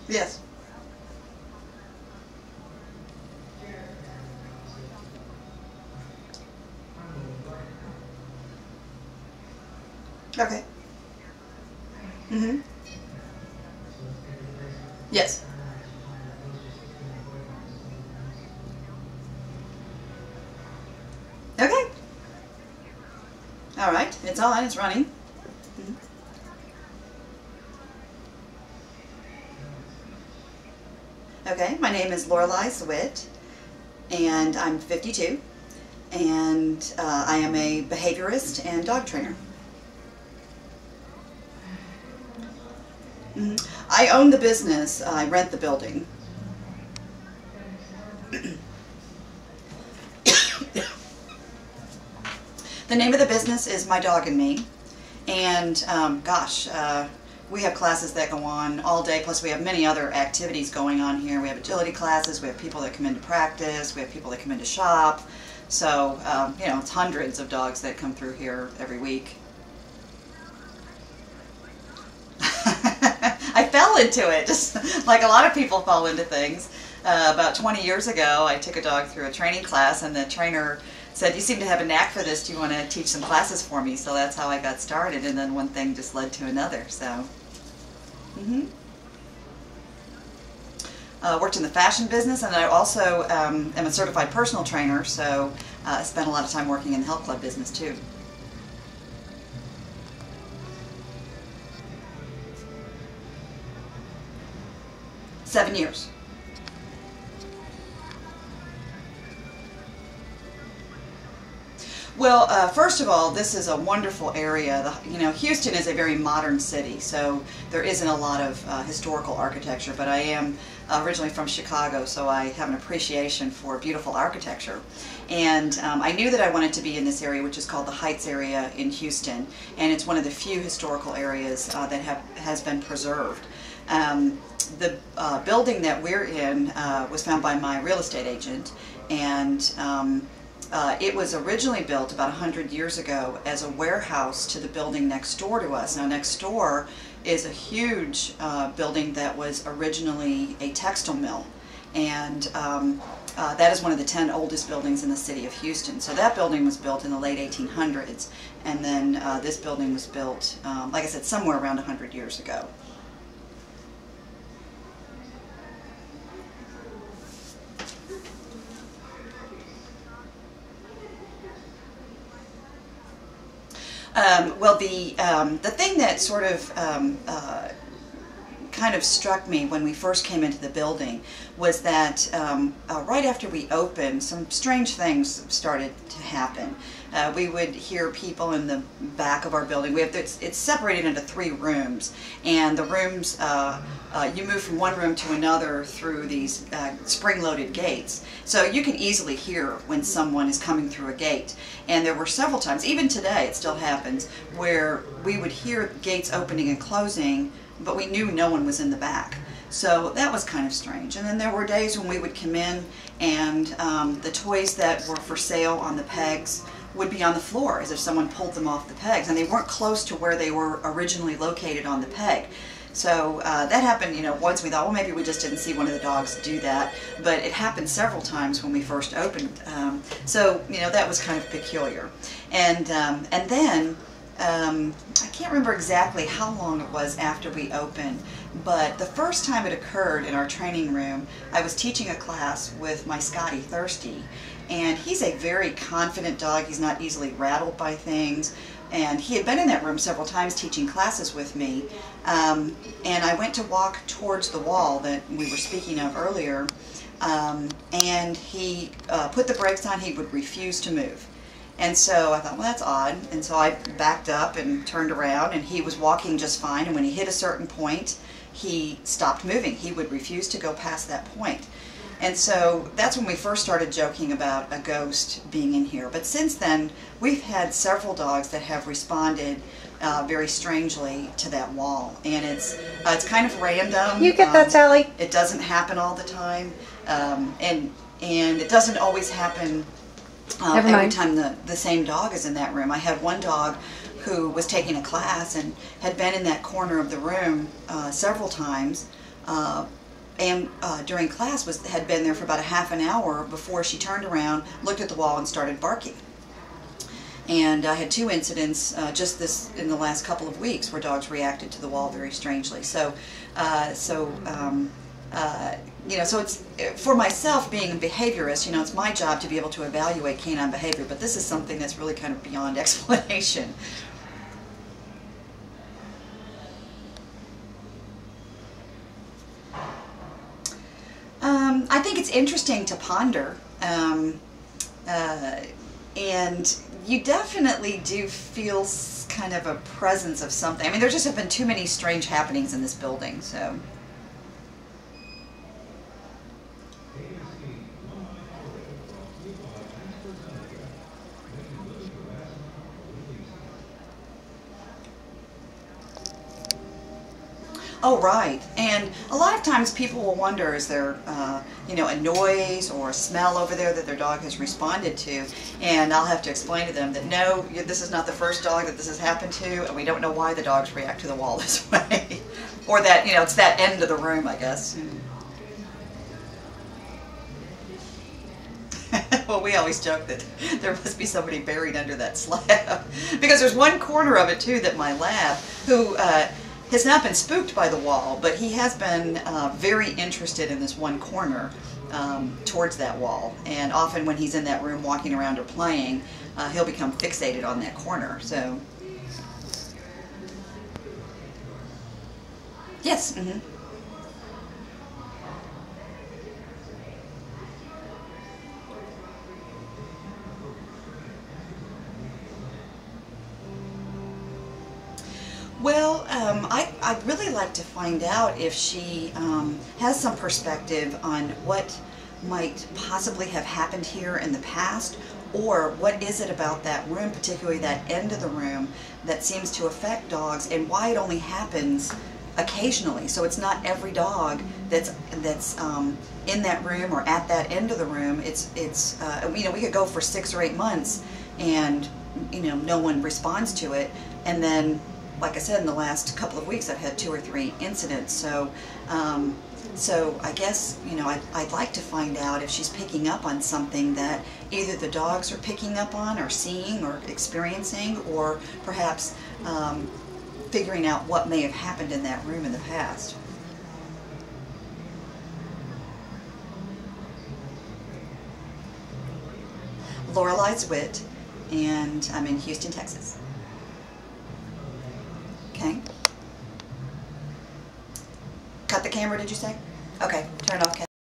Yes. Okay. Mm-hmm. Yes. Okay. All right. It's on. It's running. Mhm. Okay. My name is Zwitt, and I'm 52, and I am a behaviorist and dog trainer. Mhm. I own the business. I rent the building. The name of the business is My Dog and Me, and we have classes that go on all day, plus we have many other activities going on here. We have agility classes, we have people that come in to practice, we have people that come in to shop, so you know, it's hundreds of dogs that come through here every week. I fell into it, just like a lot of people fall into things. About 20 years ago, I took a dog through a training class, and the trainer said, "You seem to have a knack for this. Do you want to teach some classes for me?" So that's how I got started, and then one thing just led to another. So, worked in the fashion business, and I also am a certified personal trainer. So I spent a lot of time working in the health club business too. 7 years. Well, first of all, this is a wonderful area. Houston is a very modern city, so there isn't a lot of historical architecture, but I am originally from Chicago, so I have an appreciation for beautiful architecture. And I knew that I wanted to be in this area, which is called the Heights area in Houston, and it's one of the few historical areas that has been preserved. The building that we're in was found by my real estate agent, and it was originally built about 100 years ago as a warehouse to the building next door to us. Now, next door is a huge building that was originally a textile mill, and that is one of the 10 oldest buildings in the city of Houston. So that building was built in the late 1800s, and then this building was built, like I said, somewhere around 100 years ago. Well, the thing that sort of kind of struck me when we first came into the building was that right after we opened, some strange things started to happen. We would hear people in the back of our building. It's separated into 3 rooms, and the rooms, you move from one room to another through these spring-loaded gates. So you can easily hear when someone is coming through a gate. And there were several times, even today it still happens, where we would hear gates opening and closing, but we knew no one was in the back. So that was kind of strange. And then there were days when we would come in and the toys that were for sale on the pegs would be on the floor as if someone pulled them off the pegs, and they weren't close to where they were originally located on the peg. So that happened, once. We thought, well, maybe we just didn't see one of the dogs do that, but it happened several times when we first opened. So that was kind of peculiar. And then I can't remember exactly how long it was after we opened, but the first time it occurred in our training room, I was teaching a class with my Scotty, Thirsty, and he's a very confident dog. He's not easily rattled by things, and he had been in that room several times teaching classes with me, and I went to walk towards the wall that we were speaking of earlier, and he put the brakes on. He would refuse to move. And so I thought, well, that's odd. And so I backed up and turned around, and he was walking just fine. And when he hit a certain point, he stopped moving. He would refuse to go past that point. And so that's when we first started joking about a ghost being in here. But since then, we've had several dogs that have responded very strangely to that wall. And it's kind of random. You get that, Sally? It doesn't happen all the time. And it doesn't always happen every time the same dog is in that room. I had one dog who was taking a class and had been in that corner of the room several times, and during class had been there for about a half an hour before she turned around, looked at the wall, and started barking. And I had 2 incidents just in the last couple of weeks where dogs reacted to the wall very strangely. So, you know, so it's, for myself being a behaviorist, you know, it's my job to be able to evaluate canine behavior, but this is something that's really kind of beyond explanation. I think it's interesting to ponder, and you definitely do feel kind of a presence of something. I mean, there just have been too many strange happenings in this building, so. Oh, right. And a lot of times people will wonder, is there, you know, a noise or a smell over there that their dog has responded to? And I'll have to explain to them that no, this is not the first dog that this has happened to, and we don't know why the dogs react to the wall this way. Or that, you know, it's that end of the room, I guess. Well, we always joke that there must be somebody buried under that slab. Because there's one corner of it, too, that my lab, who has not been spooked by the wall, but he has been very interested in this one corner towards that wall. And often when he's in that room walking around or playing, he'll become fixated on that corner. So, yes. Mm-hmm. Well, I'd really like to find out if she has some perspective on what might possibly have happened here in the past, or what is it about that room, particularly that end of the room, that seems to affect dogs, and why it only happens occasionally. So it's not every dog that's in that room or at that end of the room. It's you know, we could go for 6 or 8 months and, you know, no one responds to it, and then, like I said, in the last couple of weeks I've had 2 or 3 incidents. So so I guess, you know, I'd like to find out if she's picking up on something that either the dogs are picking up on or seeing or experiencing, or perhaps figuring out what may have happened in that room in the past. Lorelei Zwitt, and I'm in Houston, Texas. Okay. Cut the camera, did you say? Okay, turn it off, Kathy.